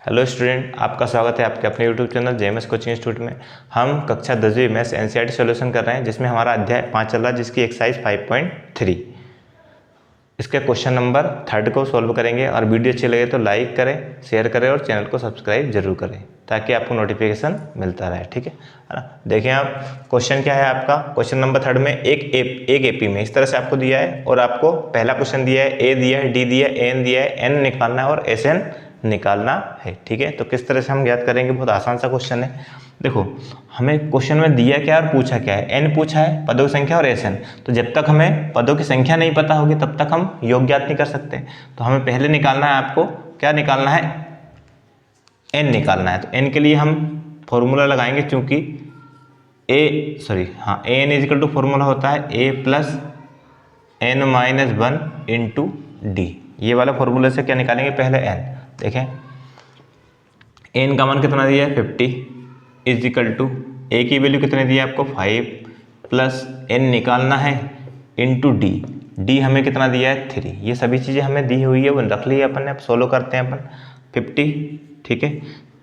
Hello student, आपका स्वागत है आपके अपने YouTube channel JMS coaching institute में। हम कक्षा 10वीं मैथ्स एनसीईआरटी सॉल्यूशन कर रहे हैं, जिसमें हमारा अध्याय 5 चल रहा है, जिसकी एक्सरसाइज 5.3। इसके क्वेश्चन नंबर 3 को सॉल्व करेंगे। और वीडियो अच्छी लगे तो लाइक करें, शेयर करें और चैनल को सब्सक्राइब जरूर करें, ताकि आपको नोटिफिकेशन मिलता रहे। ठीक है ना। देखिए आप, क्वेश्चन क्या है आपका। क्वेश्चन नंबर 3 में एक एपी में इस तरह से आपको दिया है, और आपको पहला क्वेश्चन दिया है, ए दिया है, डी दिया है, एन दिया है, एन निकालना है और एस एन निकालना है। ठीक है, तो किस तरह से हम याद करेंगे, बहुत आसान सा क्वेश्चन है। देखो, हमें क्वेश्चन में दिया क्या और पूछा क्या है। एन पूछा है, पदों की संख्या और एस एन। तो जब तक हमें पदों की संख्या नहीं पता होगी तब तक हम योग ज्ञात नहीं कर सकते। तो हमें पहले निकालना है, आपको क्या निकालना है, एन निकालना है। तो एन के लिए हम फॉर्मूला लगाएंगे, चूंकि A N is equal to formula होता है A plus N minus 1 into D. ये वाला फॉर्मूले से क्या निकालेंगे, पहले एन। देखें, एन का मान कितना दिया है 50 इजिकल टू ए की वैल्यू कितने दिया है आपको 5 प्लस एन निकालना है इंटू डी। डी हमें कितना दिया है 3। ये सभी चीज़ें हमें दी हुई है, वो रख ली है अपन ने। अब सोलो करते हैं अपन 50। ठीक है,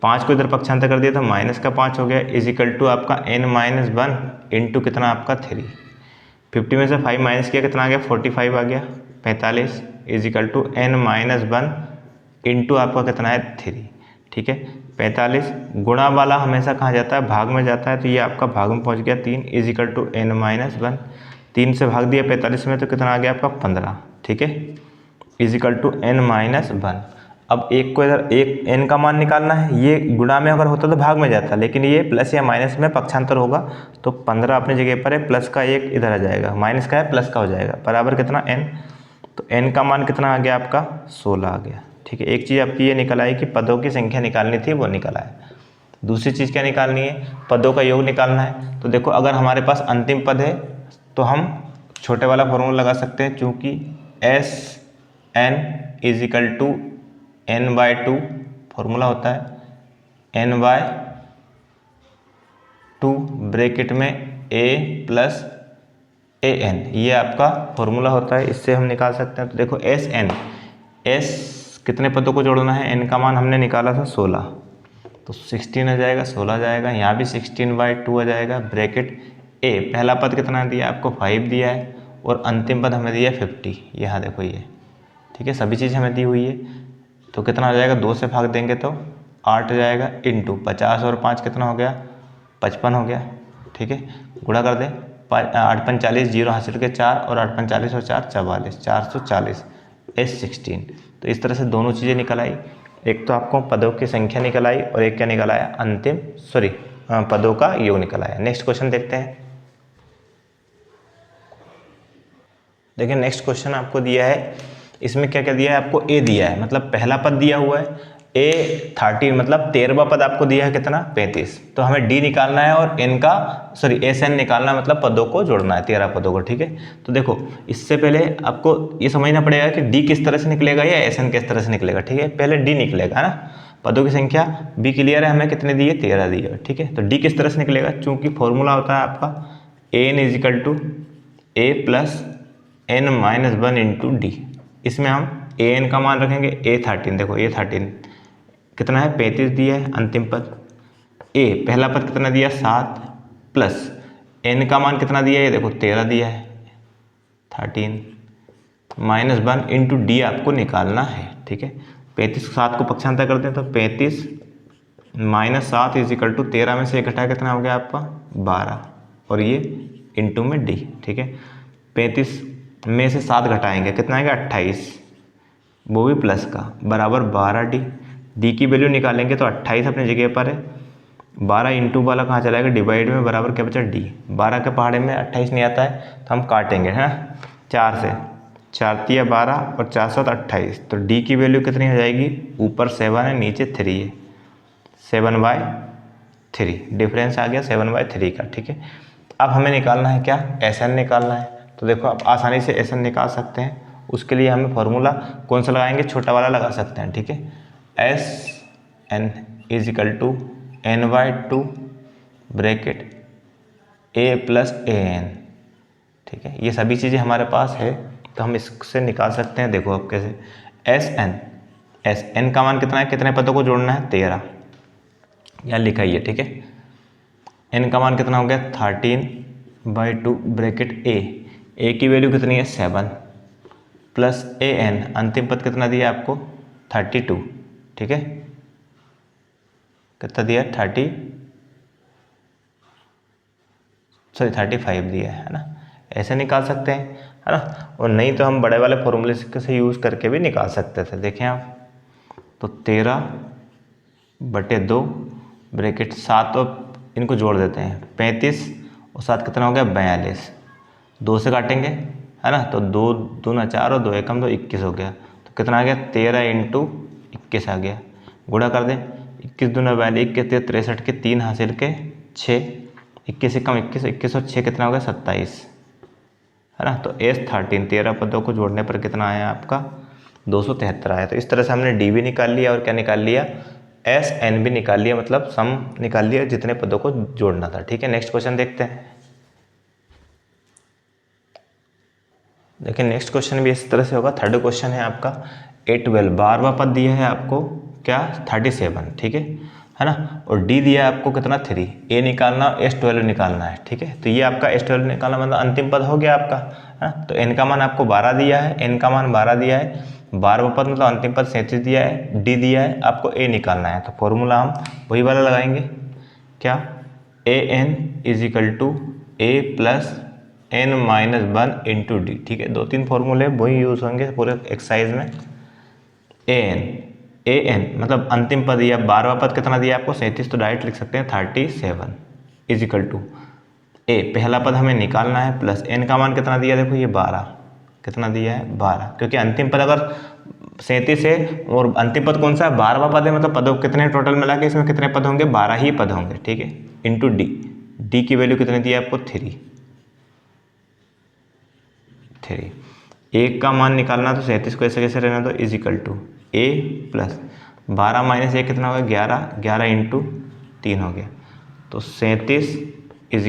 5 को इधर पक्षांतर कर दिया तो माइनस का 5 हो गया, इजिकल टू आपका एन माइनस 1 इंटू कितना आपका 3। 50 में से 5 माइनस किया, कितना आ गया 45 आ गया, 45 is equal to N minus 1 into आपका कितना है 3। ठीक है, 45 गुणा वाला हमेशा कहाँ जाता है, भाग में जाता है। तो ये आपका भाग में पहुंच गया 3 इजिकल टू एन माइनस 1। 3 से भाग दिया 45 में तो कितना आ गया आपका 15। ठीक है, इजिकल टू एन माइनस 1। अब एक को इधर, एक एन का मान निकालना है। ये गुणा में अगर होता तो भाग में जाता, लेकिन ये प्लस या माइनस में पक्षांतर होगा। तो 15 अपनी जगह पर है, प्लस का 1 इधर आ जाएगा, माइनस का है प्लस का हो जाएगा, बराबर कितना एन। तो एन का मान कितना आ गया आपका 16 आ गया। ठीक है, एक चीज़ आपकी ये निकल आई कि पदों की संख्या निकालनी थी, वो निकल आया। दूसरी चीज़ क्या निकालनी है, पदों का योग निकालना है। तो देखो, अगर हमारे पास अंतिम पद है तो हम छोटे वाला फॉर्मूला लगा सकते हैं, चूँकि S N is equal to N by 2 formula होता है, एन बाय 2 ब्रैकेट में ए प्लस ए एन, ये आपका फॉर्मूला होता है। इससे हम निकाल सकते हैं। तो देखो, एस एन, एस कितने पदों को जोड़ना है, एन का मान हमने निकाला था 16, तो 16 आ जाएगा, 16 आ जाएगा, यहाँ भी 16/2 आ जाएगा, ब्रैकेट ए, पहला पद कितना दिया आपको 5 दिया है, और अंतिम पद हमें दिया 50। यहाँ देखो ये, ठीक है, सभी चीज़ हमें दी हुई है। तो कितना आ जाएगा, 2 से भाग देंगे तो 8 आ जाएगा, इंटू 50 और 5 कितना हो गया 55 हो गया। ठीक है, गुणा कर दें, 8 5 40, 0 हासिल के 4, और 8 5 40 और 4 44, 440 S16। तो इस तरह से दोनों चीज़ें निकल आई। एक तो आपको पदों की संख्या निकल आई, और एक क्या निकल आया, पदों का योग निकल आया। नेक्स्ट क्वेश्चन देखते हैं। देखिए, नेक्स्ट क्वेश्चन आपको दिया है, इसमें क्या क्या दिया है आपको, ए दिया है, मतलब पहला पद दिया हुआ है ए 30, मतलब 13वां पद आपको दिया है कितना 35। तो हमें डी निकालना है और एस एन निकालना है, मतलब पदों को जोड़ना है, 13 पदों को। ठीक है, तो देखो, इससे पहले आपको ये समझना पड़ेगा कि डी किस तरह से निकलेगा या एस एन किस तरह से निकलेगा। ठीक है, पहले डी निकलेगा ना, पदों की संख्या बी क्लियर है, हमें कितने दिए 13 दिए। ठीक है, तो डी किस तरह से निकलेगा, चूंकि फॉर्मूला होता है आपका A N is equal to A plus N minus 1 into D. इसमें हम ए एन का मान रखेंगे ए 13। देखो, ए 13 कितना है 35 दिया है, अंतिम पद। ए पहला पद कितना दिया 7, प्लस एन का मान कितना दिया है, ये देखो 13 दिया है, 13 माइनस 1 इंटू डी आपको निकालना है। ठीक है, 35 7 को पक्षांतर करते हैं तो 35 माइनस 7 इजिकल टू 13 में से 1 घटाया कितना हो गया आपका 12, और ये इंटू में डी। ठीक है, 35 में से 7 घटाएंगे, कितना आएगा 28, वो भी प्लस का, बराबर 12 डी। डी की वैल्यू निकालेंगे तो 28 अपनी जगह पर है, 12 इंटू वाला कहाँ चला जाएगा डिवाइड में, बराबर क्या बचा डी। 12 के पहाड़े में 28 नहीं आता है तो हम काटेंगे, है ना, 4 से, 4 तिया 12 और 4 7 28। तो डी की वैल्यू कितनी हो जाएगी, ऊपर 7 है, नीचे 3 है, 7/3 डिफरेंस आ गया 7/3 का। ठीक है, अब हमें निकालना है क्या, एस एन निकालना है। तो देखो, आप आसानी से एस एन निकाल सकते हैं। उसके लिए हमें फॉर्मूला कौन सा लगाएंगे, छोटा वाला लगा सकते हैं। ठीक है, S N is equal to N by 2 bracket A plus A N. ठीक है, ये सभी चीज़ें हमारे पास है, तो हम इससे निकाल सकते हैं। देखो अब कैसे, एस। एन का मान कितना है, कितने पदों को जोड़ना है, 13, यहाँ लिखा ही है, ठीक है। एन का मान कितना हो गया, 13/2 ब्रैकेट ए की वैल्यू कितनी है 7 प्लस ए एन, अंतिम पद कितना दिया आपको 32, ठीक है। कितना दिया 35 दिया है ना। ऐसे निकाल सकते हैं, है ना। और नहीं तो हम बड़े वाले फॉर्मूले से यूज़ करके भी निकाल सकते थे। देखें आप, तो 13/2 ब्रैकेट 7 और इनको जोड़ देते हैं 35 और 7 कितना हो गया 42, 2 से काटेंगे, है ना। तो 2 दूना 4 और 2 एकम 2, 21 हो गया। तो कितना आ गया 13 × 21 आ गया। गुणा कर दें, 21 दूना 42, 21 63 के 3 हासिल के 6, 21 एकम 21, 21 और 6 कितना हो गया 27, है ना। तो S13 13 पदों को जोड़ने पर कितना आया आपका 273 आया। तो इस तरह से हमने डी भी निकाल लिया और क्या निकाल लिया, SN भी निकाल लिया, मतलब सम निकाल लिया जितने पदों को जोड़ना था, ठीक है। नेक्स्ट क्वेश्चन देखते हैं। देखिए नेक्स्ट क्वेश्चन भी इस तरह से होगा। थर्ड क्वेश्चन है आपका A12, 12वां पद दिया है आपको क्या 37, ठीक है ना। और D दिया है आपको कितना 3, A निकालना, S12 निकालना है, ठीक है। तो ये आपका S12 निकालना मतलब अंतिम पद हो गया आपका, है ना। तो N का मान आपको 12 दिया है, N का मान 12 दिया है, 12वां पद मतलब अंतिम पद 37 दिया है, D दिया है, आपको A निकालना है। तो फॉर्मूला हम वही वाला लगाएंगे, क्या AN = A + n-1 × D, ठीक है। 2-3 फॉर्मूले वही यूज़ होंगे पूरे एक्सरसाइज में। AN मतलब अंतिम पद या 12वां पद कितना दिया आपको 37, तो डायरेक्ट लिख सकते हैं 37 = A, पहला पद हमें निकालना है, प्लस n का मान कितना दिया, देखो ये 12, कितना दिया है 12, क्योंकि अंतिम पद अगर 37 है और अंतिम पद कौन सा है 12वां पद है, मतलब पदों कितने टोटल मिला के इसमें कितने पद होंगे 12 ही पद होंगे, ठीक है। इंटू D की वैल्यू कितनी दी है आपको 3, एक का मान निकालना, तो 37 को ऐसे कैसे रहना, तो = A + 12 - 1 कितना हो गया 11, 11 × 3 हो गया। तो 37 = A +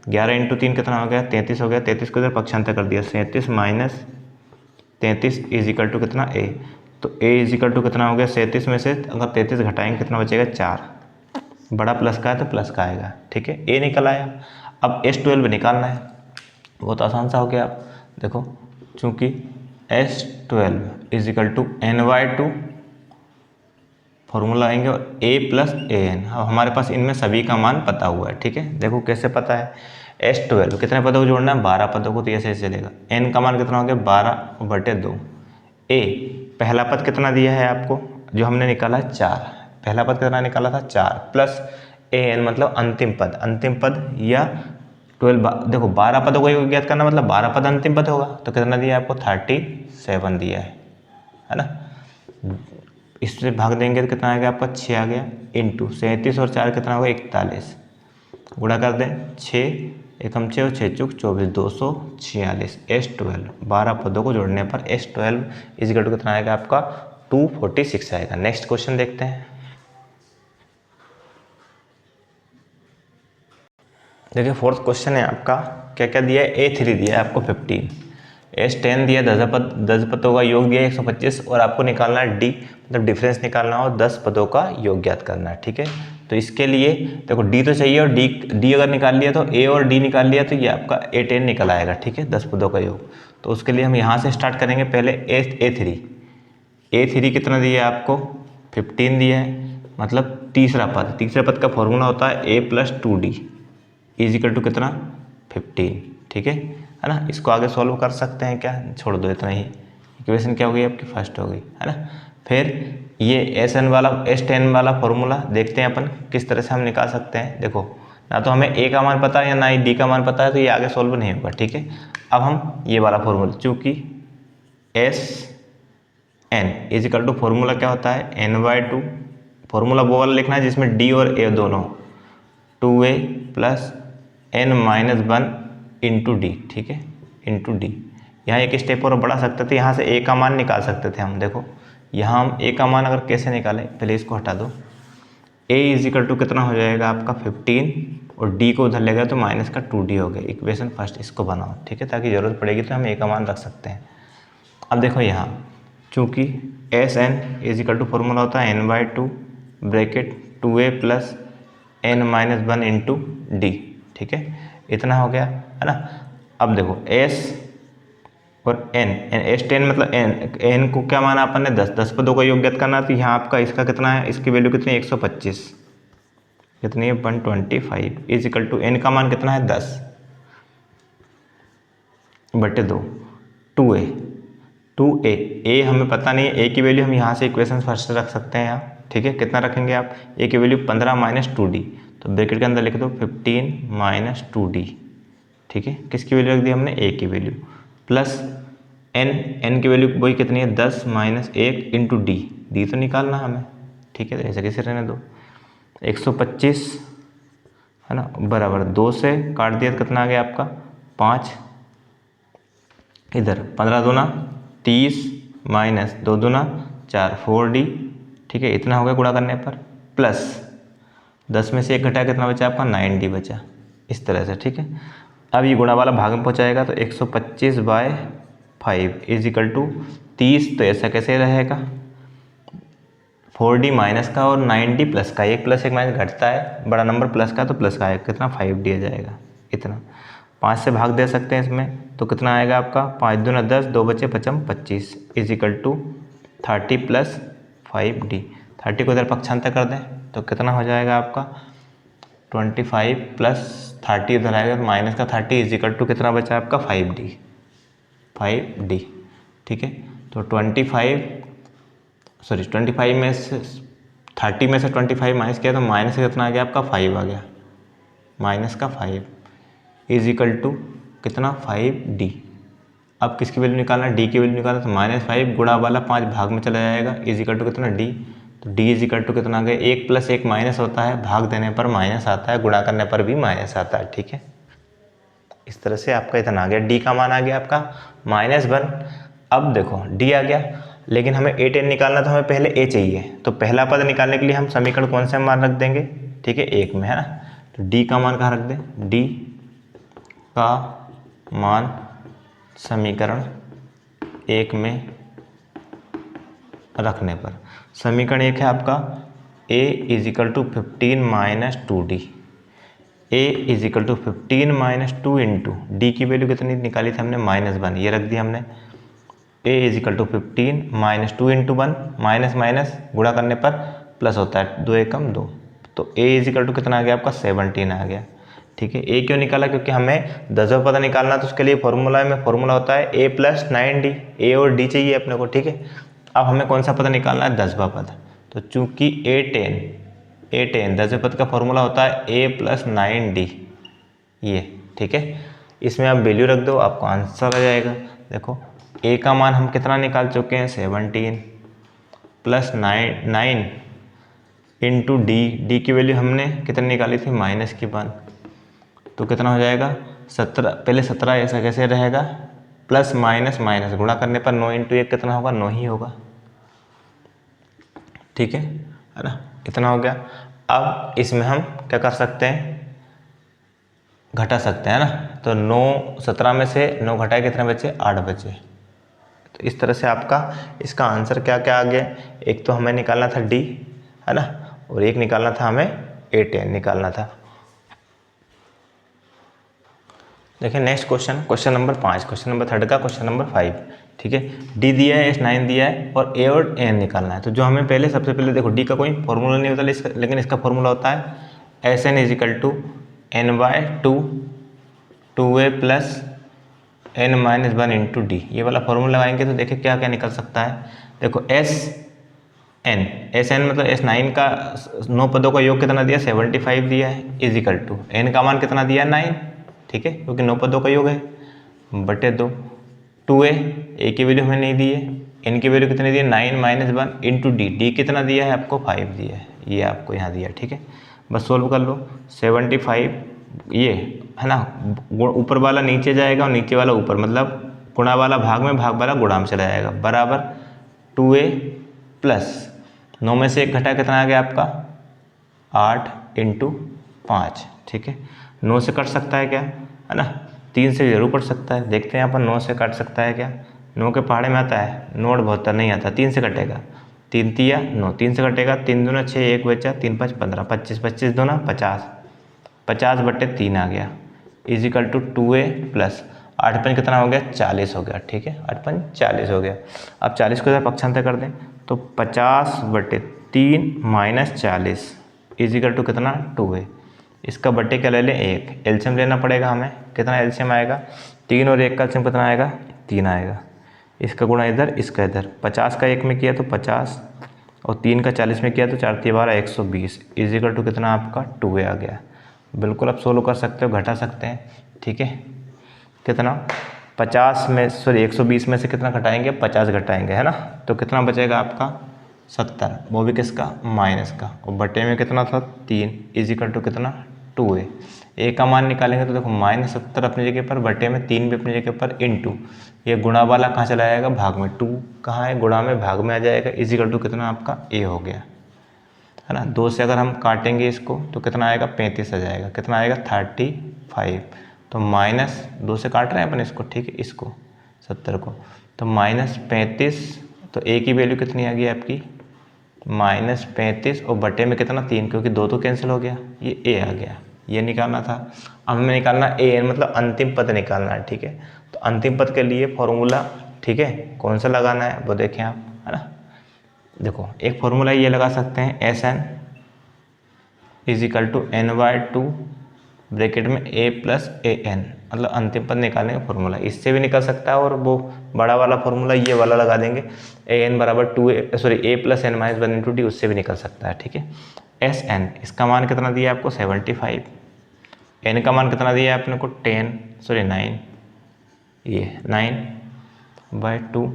11 × 3 कितना हो गया 33 हो गया। 33 को इधर पक्षांतर कर दिया, 37 - 33 = कितना A। तो A = कितना हो गया 37 में से अगर 33 घटाएंगे कितना बचेगा 4, बड़ा प्लस का है तो प्लस का आएगा, ठीक है। A निकल आया। अब S12 निकालना है, बहुत आसान सा हो गया। आप देखो, चूंकि S12 = n/2 फॉर्मूला आएंगे और A + AN, अब हमारे पास इनमें सभी का मान पता हुआ है, ठीक है। देखो कैसे पता है, S12 कितने पदों को जोड़ना है 12 पदों को, तो ऐसे चलेगा। N का मान कितना हो गया 12/2। A पहला पद कितना दिया है आपको, जो हमने निकाला है 4, पहला पद कितना निकाला था 4, प्लस AN मतलब अंतिम पद या 12, देखो 12 पदों को ज्ञात करना मतलब 12 पद अंतिम पद होगा। तो कितना दिया है आपको 37 दिया है ना। इससे भाग देंगे तो कितना आ गया आपका 6 आ गया, इंटू 37 और 4 कितना होगा 41, गुणा कर दें 6 एकम 6 और 6 चूक 24, 246। S12 12 पदों को जोड़ने पर S12 = कितना आएगा आपका 246 आएगा। नेक्स्ट क्वेश्चन देखते हैं। देखिए फोर्थ क्वेश्चन है आपका, क्या क्या दिया है, A3 दिया है आपको 15, S10 दिया 10 पदों का योग दिया है 125, और आपको निकालना है D मतलब डिफरेंस निकालना हो 10 पदों का योग ज्ञात करना है, ठीक है। तो इसके लिए देखो D तो चाहिए, और D अगर निकाल लिया तो A और D निकाल लिया तो ये आपका A10 निकल आएगा, ठीक है, 10 पदों का योग। तो उसके लिए हम यहाँ से स्टार्ट करेंगे। पहले A3 कितना दिया है आपको 15 दिया है, मतलब तीसरा पद का फॉर्मूला होता है A + 2D = कितना 15, ठीक है ना। इसको आगे सॉल्व कर सकते हैं, क्या छोड़ दो इतना ही, इक्वेशन क्या हो गई आपकी फर्स्ट हो गई, है ना। फिर ये S10 वाला फॉर्मूला देखते हैं अपन किस तरह से हम निकाल सकते हैं। देखो ना तो हमें A का मान पता है या ना ही D का मान पता है, तो ये आगे सॉल्व नहीं होगा, ठीक है। अब हम ये वाला फॉर्मूला, चूँकि SN = फॉर्मूला क्या होता है n/2, फॉर्मूला वो वाला लिखना है जिसमें D और A दोनों 2A + n-1 × D, ठीक है, इंटू D। यहाँ एक स्टेप और बढ़ा सकते थे, यहाँ से A का मान निकाल सकते थे हम। देखो यहाँ हम A का मान अगर कैसे निकालें, पहले इसको हटा दो। A = कितना हो जाएगा आपका 15, और D को उधर ले गया तो माइनस का 2D हो गया। इक्वेशन फर्स्ट इसको बनाओ, ठीक है, ताकि ज़रूरत पड़ेगी तो हम A का मान रख सकते हैं। अब देखो यहाँ चूँकि S N is equal to formula होता है n/2 bracket 2a plus n minus 1 into D. ठीक है, इतना हो गया है ना। अब देखो s और n, S10 मतलब n को क्या माना अपन ने 10, 10 पर 2 का योग ज्ञात करना। तो यहाँ आपका इसका कितना है, इसकी वैल्यू कितनी है 125, कितनी है 125 इज इक्वल टू n का मान कितना है 10 बटे 2 2a, 2a a हमें पता नहीं है, a की वैल्यू हम यहाँ से इक्वेशन फर्स्ट रख सकते हैं यहाँ। ठीक है, कितना रखेंगे आप, a की वैल्यू 15 माइनस 2d, तो ब्रैकेट के अंदर लिख दो 15 माइनस 2d। ठीक है, किसकी वैल्यू रख दी हमने, a की वैल्यू, प्लस n की वैल्यू वही कितनी है 10 माइनस 1 इंटू डी तो निकालना हमें। ठीक है, तो ऐसे कैसे रहने दो, 125 है ना, बराबर 2 से काट दिया तो कितना आ गया आपका 5, इधर 15 दूना 30 माइनस 2 दूना 4 4d। ठीक है, इतना हो गया गुणा करने पर, प्लस 10 में से 1 घटाया कितना बचा आपका 9d बचा, इस तरह से। ठीक है, अब ये गुणा वाला भाग में पहुंचाएगा तो 125/5 इज इक्वल टू 30, तो ऐसा कैसे रहेगा 4d माइनस का और 9d प्लस का, 1 प्लस 1 माइनस घटता है, बड़ा नंबर प्लस का तो प्लस का आएगा, कितना 5d आ जाएगा। इतना 5 से भाग दे सकते हैं इसमें, तो कितना आएगा आपका 5 दूना 10, 2 बचे 5 25 is equal to 30 plus 5d। 30 को इधर पक्षांतर कर दें तो कितना हो जाएगा आपका 25 प्लस 30 इधर आएगा, माइनस का 30 इज इक्वल टू कितना बचा आपका 5d। ठीक है, तो 25 में से 30 में से 25 माइनस किया तो माइनस का कितना आ गया आपका 5 आ गया, माइनस का 5 इज इक्वल टू कितना 5d। अब किसकी वैल्यू निकालना, d की वैल्यू निकालना, तो -5 गुणा वाला 5 भाग में चला जाएगा इज इक्वल टू कितना d, तो d इज इक्वल टू कितना आ गया, 1 प्लस 1 माइनस होता है, भाग देने पर माइनस आता है, गुणा करने पर भी माइनस आता है। ठीक है, इस तरह से आपका इतना आ गया, d का मान आ गया आपका -1। अब देखो d आ गया, लेकिन हमें a10 निकालना तो हमें पहले a चाहिए, तो पहला पद निकालने के लिए हम समीकरण कौन से मान रख देंगे, ठीक है 1 में, है ना। तो d का मान कहाँ रख दें, d का मान समीकरण 1 में रखने पर, समीकरण 1 है आपका a is equal to 15 minus 2d, a is equal to 15 minus 2 into D की वैल्यू कितनी निकाली थी हमने -1, ये रख दिया हमने। a is equal to 15 minus 2 into 1, minus minus गुणा करने पर प्लस होता है, 2 एकम 2, तो a इज इक्वल टू कितना आ गया आपका 17 आ गया। ठीक है, a क्यों निकाला, क्योंकि हमें 10वां पद निकालना, तो उसके लिए फॉर्मूला में फॉर्मूला होता है a प्लस 9d, a और d चाहिए अपने को। ठीक है, अब हमें कौन सा पद निकालना है, 10वां पद, तो चूंकि a10 10वें पद का फॉर्मूला होता है a प्लस 9d ये। ठीक है, इसमें आप वैल्यू रख दो, आपको आंसर आ जाएगा। देखो a का मान हम कितना निकाल चुके हैं 17 प्लस 9 इंटू डी की वैल्यू हमने कितनी निकाली थी -1, तो कितना हो जाएगा 17, पहले 17 ऐसा कैसे रहेगा, प्लस माइनस माइनस गुणा करने पर 9 इंटू 1 कितना होगा 9 ही होगा। ठीक है ना, इतना हो गया। अब इसमें हम क्या कर सकते हैं, घटा सकते हैं ना, तो 9 17 में से 9 घटाए कितने बचे 8 बचे। तो इस तरह से आपका इसका आंसर क्या क्या आ गया, एक तो हमें निकालना था डी, है ना, और एक निकालना था हमें a10 निकालना था। देखिए next question number 5, question number 3 का क्वेश्चन नंबर 5। ठीक है, डी दिया है, S9 दिया है और a और n निकालना है। तो जो हमें पहले सबसे पहले देखो डी का कोई फॉर्मूला नहीं होता, लेकिन इसका फॉर्मूला होता है Sn is equal to n/2 2a plus n minus 1 into D, ये वाला फॉर्मूला लगाएंगे तो देखिए क्या क्या निकल सकता है। देखो Sn मतलब S9 का 9 पदों का योग कितना दिया 75 दिया है, इज इक्वल टू n का मान कितना दिया 9, ठीक है, क्योंकि 9 पदों का योग है, बटे 2 2a, a की वैल्यू हमें नहीं दी है, n की वैल्यू कितनी दी है 9 माइनस 1 इंटू डी कितना दिया है आपको 5 दिया है, ये आपको यहाँ दिया। ठीक है, बस सोल्व कर लो। 75 ये है ना, ऊपर वाला नीचे जाएगा और नीचे वाला ऊपर, मतलब गुणा वाला भाग में, भाग वाला गुणा में चला जाएगा, बराबर 2a प्लस 9 में से 1 घटा कितना आ गया आपका 8 इंटू 5। ठीक है, 9 से कट सकता है क्या, है ना, 3 से जरूर कट सकता है, देखते हैं यहाँ पर 9 से कट सकता है क्या, 9 के पहाड़े में आता है, नोट 72 नहीं आता, 3 से कटेगा, 3 तिया 9, 3 से कटेगा, 3 दूना 6, 1 बचा, 3 5 15, 25, 25 दूना 50, 50/3 आ गया, इजिकल टू 2a प्लस 8 5 कितना हो गया, 40 हो गया। ठीक है, 8 5 40 हो गया। अब 40 को जब पक्षांतर कर दें तो 50/3 माइनस 40 इजिकल टू कितना, 2a। इसका बट्टे क्या ले लें, 1, एलसीएम लेना पड़ेगा हमें, कितना एलसीएम आएगा, 3 और 1 का एलसीएम कितना आएगा, 3 आएगा। इसका गुणा इधर, इसका इधर, 50 का 1 में किया तो 50 और 3 का 40 में किया तो 4 3 12 120 इजिकल टू कितना आपका, 2a आ गया। बिल्कुल आप सोल्व कर सकते हो, घटा सकते हैं। ठीक है, कितना 50 में सॉरी 120 में से कितना घटाएंगे, 50 घटाएंगे, है ना, तो कितना बचेगा आपका 70, वो भी किसका, माइनस का, और बटे में कितना था, 3 इजिकल टू कितना, 2a। ए का मान निकालेंगे तो देखो -70 अपनी जगह पर, बटे में 3 भी अपनी जगह पर, इनटू ये गुणा वाला कहाँ चला जाएगा, भाग में, 2 कहाँ है, गुणा में भाग में आ जाएगा, इजिकल टू कितना आपका a हो गया, है ना। 2 से अगर हम काटेंगे इसको तो कितना आएगा, 35 आ जाएगा, कितना आएगा 35, तो -2 से काट रहे हैं अपन इसको, ठीक है, इसको 70 को, तो -35, तो a की वैल्यू कितनी आ गई आपकी, -35 और बटे में कितना, 3, क्योंकि 2 तो कैंसिल हो गया, ये a आ गया, ये निकालना था। अब हमें निकालना an मतलब अंतिम पद निकालना है। ठीक है, तो अंतिम पद के लिए फॉर्मूला, ठीक है, कौन सा लगाना है वो देखें आप, है ना। देखो एक फॉर्मूला ये लगा सकते हैं, SN is equal to n/2 bracket में a प्लस an, मतलब अंतिम पद निकालने का फॉर्मूला, इससे भी निकल सकता है, और वो बड़ा वाला फॉर्मूला ये वाला लगा देंगे, an बराबर 2a sorry a plus n minus 1 into D, उससे भी निकल सकता है। ठीक है, SN इसका मान कितना दिया आपको, 75, n का मान कितना दिया है अपने को, 9, ये 9/2,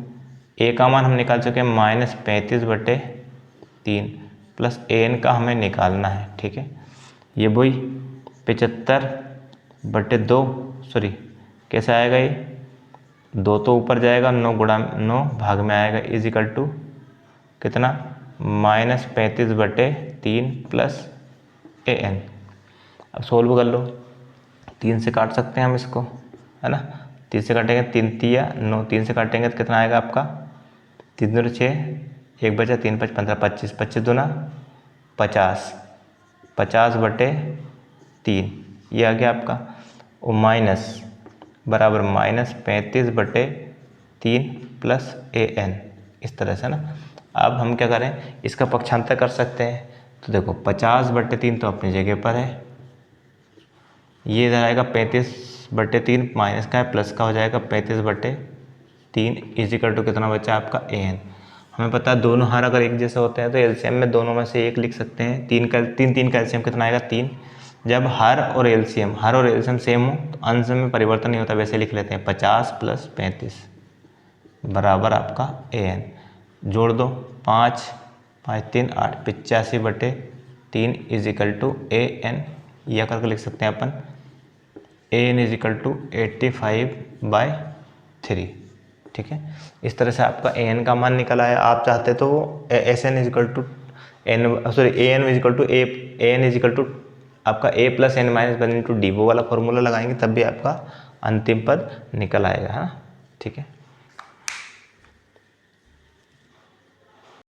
a का मान हम निकाल चुके हैं -35/3 प्लस an का हमें निकालना है। ठीक है, ये वही 75/2 सॉरी कैसे आएगा, ये 2 तो ऊपर जाएगा, 9 गुणा 9 भाग में आएगा, इजिकल टू कितना, -35/3 प्लस an। अब सोल्व कर लो, 3 से काट सकते हैं हम इसको, है ना, 3 से काटेंगे, 3 तिया 9, 3 से काटेंगे तो कितना आएगा आपका, 3 दूनी 6, 1 बचा, 3 5 15, 25, 25 दूना 50, 50/3 ये आ गया आपका, और माइनस बराबर -35/3 प्लस an, इस तरह से ना। अब हम क्या करें, इसका पक्षांतर कर सकते हैं, तो देखो 50/3 तो अपनी जगह पर है, ये इधर आएगा 35/3 माइनस का है, प्लस का हो जाएगा 35/3 इजिकल टू कितना बचा आपका an। हमें पता है दोनों हार अगर एक जैसे होते हैं तो एलसीएम में दोनों में से एक लिख सकते हैं, 3 का एलसीएम कितना आएगा, 3। जब हर और एलसीएम सेम हो तो अंश में परिवर्तन नहीं होता, वैसे लिख लेते हैं, 50 + 35 बराबर आपका an। जोड़ दो, 5 5 3 8, 85/3 इजिकल टू an, यह करके लिख सकते हैं अपन, an इजिकल टू 85/3। ठीक है, इस तरह से आपका an का मान निकल आया। आप चाहते तो SN is equal to an sorry an is equal to आपका a plus n minus 1 into D, वो वाला फॉर्मूला लगाएंगे, तब भी आपका अंतिम पद निकल आएगा, है ना। ठीक है।